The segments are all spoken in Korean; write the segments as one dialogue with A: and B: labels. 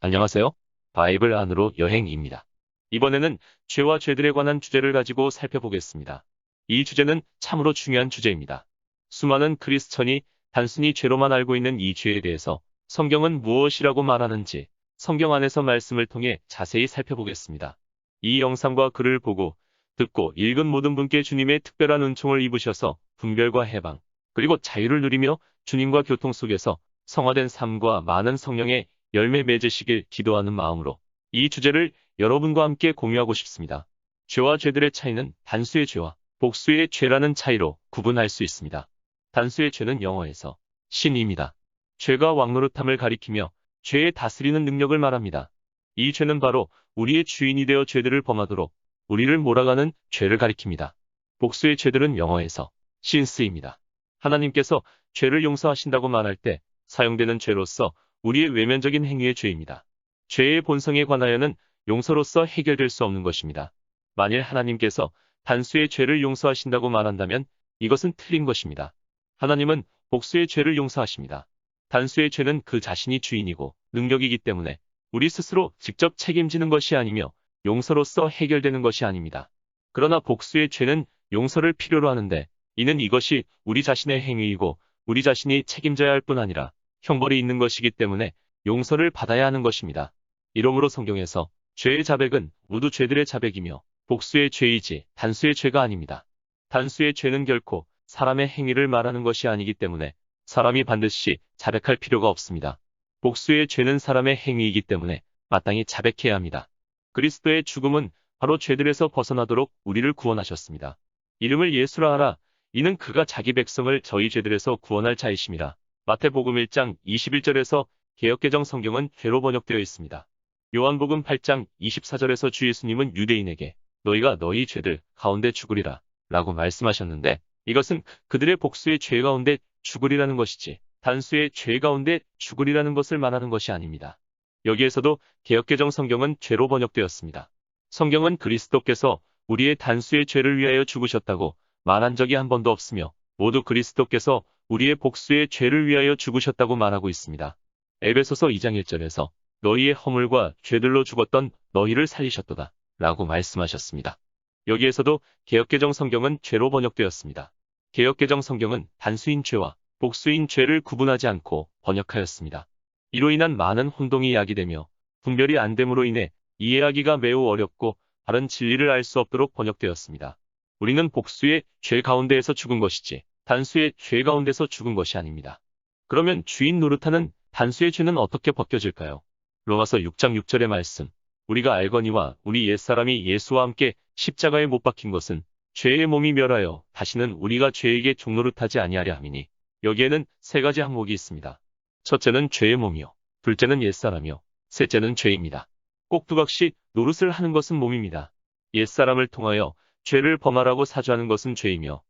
A: 안녕하세요. 바이블 안으로 여행입니다. 이번에는 죄와 죄들에 관한 주제를 가지고 살펴보겠습니다. 이 주제는 참으로 중요한 주제입니다. 수많은 크리스천이 단순히 죄로만 알고 있는 이 죄에 대해서 성경은 무엇이라고 말하는지 성경 안에서 말씀을 통해 자세히 살펴보겠습니다. 이 영상과 글을 보고 듣고 읽은 모든 분께 주님의 특별한 은총을 입으셔서 분별과 해방, 그리고 자유를 누리며 주님과 교통 속에서 성화된 삶과 많은 성령의 열매 맺으시길 기도하는 마음으로 이 주제를 여러분과 함께 공유하고 싶습니다. 죄와 죄들의 차이는 단수의 죄와 복수의 죄라는 차이로 구분할 수 있습니다. 단수의 죄는 영어에서 신입니다. 죄가 왕노릇함을 가리키며 죄의 다스리는 능력을 말합니다. 이 죄는 바로 우리의 주인이 되어 죄들을 범하도록 우리를 몰아가는 죄를 가리킵니다. 복수의 죄들은 영어에서 신스입니다. 하나님께서 죄를 용서하신다고 말할 때 사용되는 죄로서 우리의 외면적인 행위의 죄입니다. 죄의 본성에 관하여는 용서로서 해결될 수 없는 것입니다. 만일 하나님께서 단수의 죄를 용서하신다고 말한다면 이것은 틀린 것입니다. 하나님은 복수의 죄를 용서하십니다. 단수의 죄는 그 자신이 주인이고 능력이기 때문에 우리 스스로 직접 책임지는 것이 아니며 용서로서 해결되는 것이 아닙니다. 그러나 복수의 죄는 용서를 필요로 하는데 이는 이것이 우리 자신의 행위이고 우리 자신이 책임져야 할 뿐 아니라 형벌이 있는 것이기 때문에 용서를 받아야 하는 것입니다. 이러므로 성경에서 죄의 자백은 모두 죄들의 자백이며 복수의 죄이지 단수의 죄가 아닙니다. 단수의 죄는 결코 사람의 행위를 말하는 것이 아니기 때문에 사람이 반드시 자백할 필요가 없습니다. 복수의 죄는 사람의 행위이기 때문에 마땅히 자백해야 합니다. 그리스도의 죽음은 바로 죄들에서 벗어나도록 우리를 구원하셨습니다. 이름을 예수라 하라. 이는 그가 자기 백성을 저희 죄들에서 구원할 자이심이라. 마태복음 1장 21절에서 개역개정 성경은 죄로 번역되어 있습니다. 요한복음 8장 24절에서 주 예수님은 유대인에게 너희가 너희 죄들 가운데 죽으리라 라고 말씀하셨는데 이것은 그들의 복수의 죄 가운데 죽으리라는 것이지 단수의 죄 가운데 죽으리라는 것을 말하는 것이 아닙니다. 여기에서도 개역개정 성경은 죄로 번역되었습니다. 성경은 그리스도께서 우리의 단수의 죄를 위하여 죽으셨다고 말한 적이 한 번도 없으며 모두 그리스도께서 우리의 복수의 죄를 위하여 죽으셨다고 말하고 있습니다. 에베소서 2장 1절에서 너희의 허물과 죄들로 죽었던 너희를 살리셨도다 라고 말씀하셨습니다. 여기에서도 개역개정 성경은 죄로 번역되었습니다. 개역개정 성경은 단수인 죄와 복수인 죄를 구분하지 않고 번역하였습니다. 이로 인한 많은 혼동이 야기되며 분별이 안 됨으로 인해 이해하기가 매우 어렵고 바른 진리를 알 수 없도록 번역되었습니다. 우리는 복수의 죄 가운데에서 죽은 것이지 단수의 죄 가운데서 죽은 것이 아닙니다. 그러면 주인 노릇하는 단수의 죄는 어떻게 벗겨질까요? 로마서 6장 6절의 말씀. 우리가 알거니와 우리 옛사람이 예수와 함께 십자가에 못 박힌 것은 죄의 몸이 멸하여 다시는 우리가 죄에게 종노릇하지 아니하려 함이니 여기에는 세 가지 항목이 있습니다. 첫째는 죄의 몸이요. 둘째는 옛사람이요. 셋째는 죄입니다. 꼭두각시 노릇을 하는 것은 몸입니다. 옛사람을 통하여 죄를 범하라고 사주하는 것은 죄이며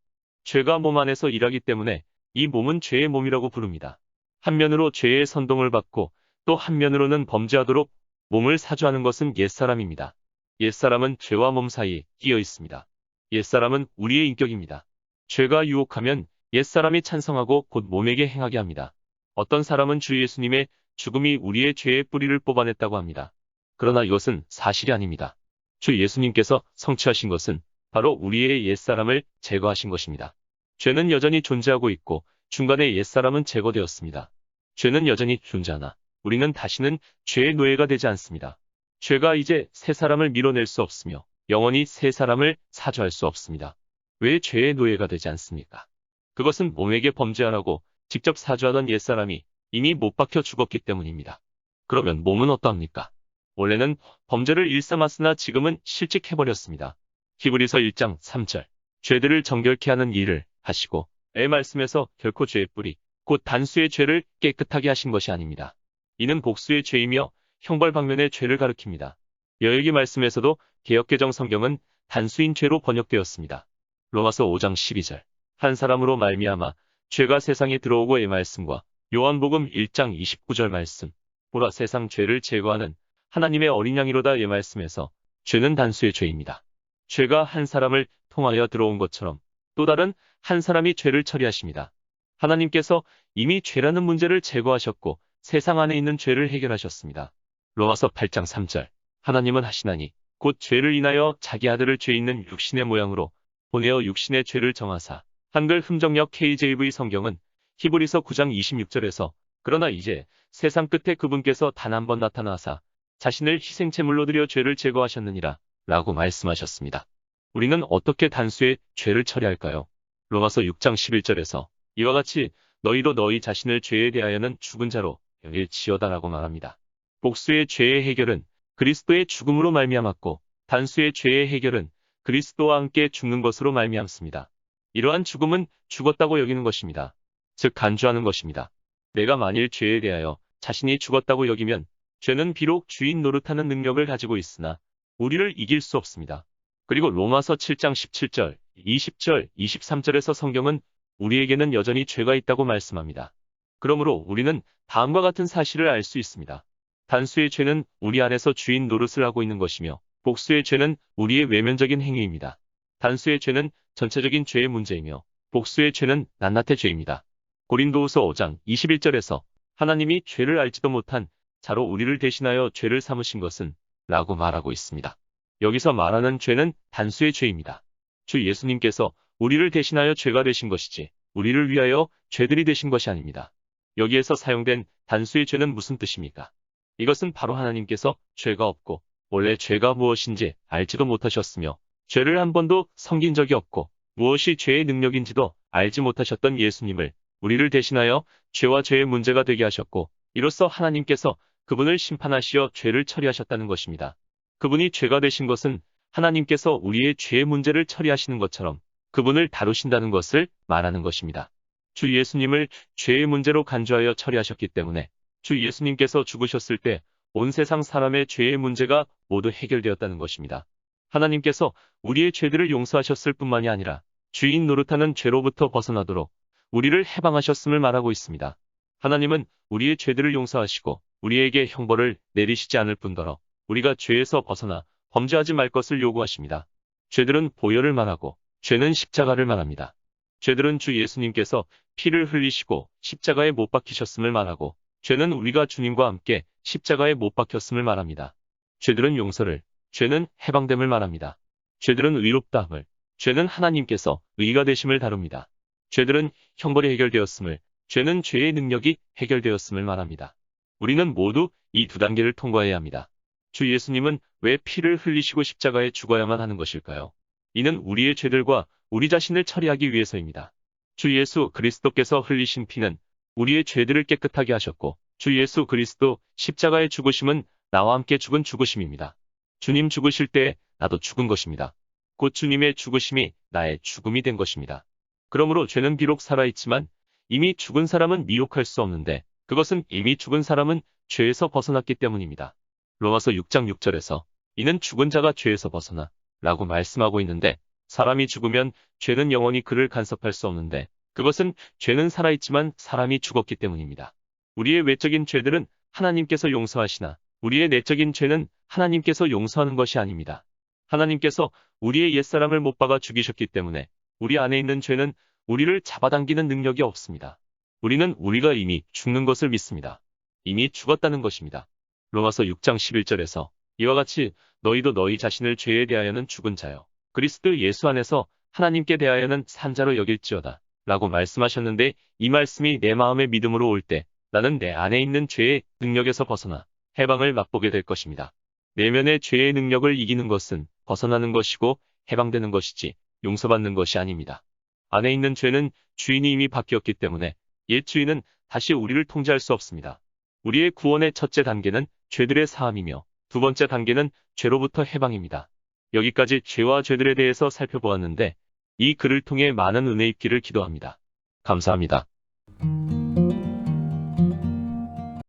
A: 죄가 몸 안에서 일하기 때문에 이 몸은 죄의 몸이라고 부릅니다. 한면으로 죄의 선동을 받고 또 한면으로는 범죄하도록 몸을 사주하는 것은 옛사람입니다. 옛사람은 죄와 몸 사이에 끼어 있습니다. 옛사람은 우리의 인격입니다. 죄가 유혹하면 옛사람이 찬성하고 곧 몸에게 행하게 합니다. 어떤 사람은 주 예수님의 죽음이 우리의 죄의 뿌리를 뽑아냈다고 합니다. 그러나 이것은 사실이 아닙니다. 주 예수님께서 성취하신 것은 바로 우리의 옛사람을 제거하신 것입니다. 죄는 여전히 존재하고 있고 중간에 옛사람은 제거되었습니다. 죄는 여전히 존재하나 우리는 다시는 죄의 노예가 되지 않습니다. 죄가 이제 새 사람을 밀어낼 수 없으며 영원히 새 사람을 사주할 수 없습니다. 왜 죄의 노예가 되지 않습니까? 그것은 몸에게 범죄하라고 직접 사주하던 옛사람이 이미 못 박혀 죽었기 때문입니다. 그러면 몸은 어떠합니까? 원래는 범죄를 일삼았으나 지금은 실직해버렸습니다. 히브리서 1장 3절. 죄들을 정결케 하는 일을 하시고 의 말씀에서 결코 죄의 뿌리, 곧 단수의 죄를 깨끗하게 하신 것이 아닙니다. 이는 복수의 죄이며 형벌 방면의 죄를 가리킵니다. 여기 말씀에서도 개역개정 성경은 단수인 죄로 번역되었습니다. 로마서 5장 12절. 한 사람으로 말미암아 죄가 세상에 들어오고의 말씀과 요한복음 1장 29절 말씀. 보라 세상 죄를 제거하는 하나님의 어린 양이로다의 말씀에서 죄는 단수의 죄입니다. 죄가 한 사람을 통하여 들어온 것처럼 또 다른 한 사람이 죄를 처리하십니다. 하나님께서 이미 죄라는 문제를 제거하셨고 세상 안에 있는 죄를 해결하셨습니다. 로마서 8장 3절. 하나님은 하시나니 곧 죄를 인하여 자기 아들을 죄 있는 육신의 모양으로 보내어 육신의 죄를 정하사. 한글 흠정역 KJV 성경은 히브리서 9장 26절에서 그러나 이제 세상 끝에 그분께서 단 한 번 나타나사 자신을 희생제물로 드려 죄를 제거하셨느니라 라고 말씀하셨습니다. 우리는 어떻게 단수의 죄를 처리할까요? 로마서 6장 11절에서 이와 같이 너희도 너희 자신을 죄에 대하여는 죽은 자로 여길지어다라고 말합니다. 복수의 죄의 해결은 그리스도의 죽음으로 말미암았고 단수의 죄의 해결은 그리스도와 함께 죽는 것으로 말미암습니다. 이러한 죽음은 죽었다고 여기는 것입니다. 즉 간주하는 것입니다. 내가 만일 죄에 대하여 자신이 죽었다고 여기면 죄는 비록 주인 노릇하는 능력을 가지고 있으나 우리를 이길 수 없습니다. 그리고 로마서 7장 17절, 20절, 23절에서 성경은 우리에게는 여전히 죄가 있다고 말씀합니다. 그러므로 우리는 다음과 같은 사실을 알 수 있습니다. 단수의 죄는 우리 안에서 주인 노릇을 하고 있는 것이며 복수의 죄는 우리의 외면적인 행위입니다. 단수의 죄는 전체적인 죄의 문제이며 복수의 죄는 낱낱의 죄입니다. 고린도후서 5장 21절에서 하나님이 죄를 알지도 못한 자로 우리를 대신하여 죄를 삼으신 것은 라고 말하고 있습니다. 여기서 말하는 죄는 단수의 죄입니다. 주 예수님께서 우리를 대신하여 죄가 되신 것이지 우리를 위하여 죄들이 되신 것이 아닙니다. 여기에서 사용된 단수의 죄는 무슨 뜻입니까? 이것은 바로 하나님께서 죄가 없고 원래 죄가 무엇인지 알지도 못하셨으며 죄를 한 번도 섬긴 적이 없고 무엇이 죄의 능력인지도 알지 못하셨던 예수님을 우리를 대신하여 죄와 죄의 문제가 되게 하셨고 이로써 하나님께서 그분을 심판하시어 죄를 처리하셨다는 것입니다. 그분이 죄가 되신 것은 하나님께서 우리의 죄의 문제를 처리하시는 것처럼 그분을 다루신다는 것을 말하는 것입니다. 주 예수님을 죄의 문제로 간주하여 처리하셨기 때문에 주 예수님께서 죽으셨을 때 온 세상 사람의 죄의 문제가 모두 해결되었다는 것입니다. 하나님께서 우리의 죄들을 용서하셨을 뿐만이 아니라 주인 노릇하는 죄로부터 벗어나도록 우리를 해방하셨음을 말하고 있습니다. 하나님은 우리의 죄들을 용서하시고 우리에게 형벌을 내리시지 않을 뿐더러 우리가 죄에서 벗어나 범죄하지 말 것을 요구하십니다. 죄들은 보혈을 말하고 죄는 십자가를 말합니다. 죄들은 주 예수님께서 피를 흘리시고 십자가에 못 박히셨음을 말하고 죄는 우리가 주님과 함께 십자가에 못 박혔음을 말합니다. 죄들은 용서를, 죄는 해방됨을 말합니다. 죄들은 의롭다함을, 죄는 하나님께서 의가 되심을 다룹니다. 죄들은 형벌이 해결되었음을, 죄는 죄의 능력이 해결되었음을 말합니다. 우리는 모두 이 두 단계를 통과해야 합니다. 주 예수님은 왜 피를 흘리시고 십자가에 죽어야만 하는 것일까요? 이는 우리의 죄들과 우리 자신을 처리하기 위해서입니다. 주 예수 그리스도께서 흘리신 피는 우리의 죄들을 깨끗하게 하셨고 주 예수 그리스도 십자가의 죽으심은 나와 함께 죽은 죽으심입니다. 주님 죽으실 때 나도 죽은 것입니다. 곧 주님의 죽으심이 나의 죽음이 된 것입니다. 그러므로 죄는 비록 살아있지만 이미 죽은 사람은 미혹할 수 없는데 그것은 이미 죽은 사람은 죄에서 벗어났기 때문입니다. 로마서 6장 6절에서 이는 죽은 자가 죄에서 벗어나 라고 말씀하고 있는데 사람이 죽으면 죄는 영원히 그를 간섭할 수 없는데 그것은 죄는 살아있지만 사람이 죽었기 때문입니다. 우리의 외적인 죄들은 하나님께서 용서하시나 우리의 내적인 죄는 하나님께서 용서하는 것이 아닙니다. 하나님께서 우리의 옛사람을 못 박아 죽이셨기 때문에 우리 안에 있는 죄는 우리를 잡아당기는 능력이 없습니다. 우리는 우리가 이미 죽는 것을 믿습니다. 이미 죽었다는 것입니다. 로마서 6장 11절에서 이와 같이 너희도 너희 자신을 죄에 대하여는 죽은 자요 그리스도 예수 안에서 하나님께 대하여는 산 자로 여길지어다 라고 말씀하셨는데 이 말씀이 내 마음의 믿음으로 올 때 나는 내 안에 있는 죄의 능력에서 벗어나 해방을 맛보게 될 것입니다. 내면의 죄의 능력을 이기는 것은 벗어나는 것이고 해방되는 것이지 용서받는 것이 아닙니다. 안에 있는 죄는 주인이 이미 바뀌었기 때문에 옛 주인은 다시 우리를 통제할 수 없습니다. 우리의 구원의 첫째 단계는 죄들의 사함이며 두 번째 단계는 죄로부터 해방입니다. 여기까지 죄와 죄들에 대해서 살펴보았는데 이 글을 통해 많은 은혜 입기를 기도합니다. 감사합니다.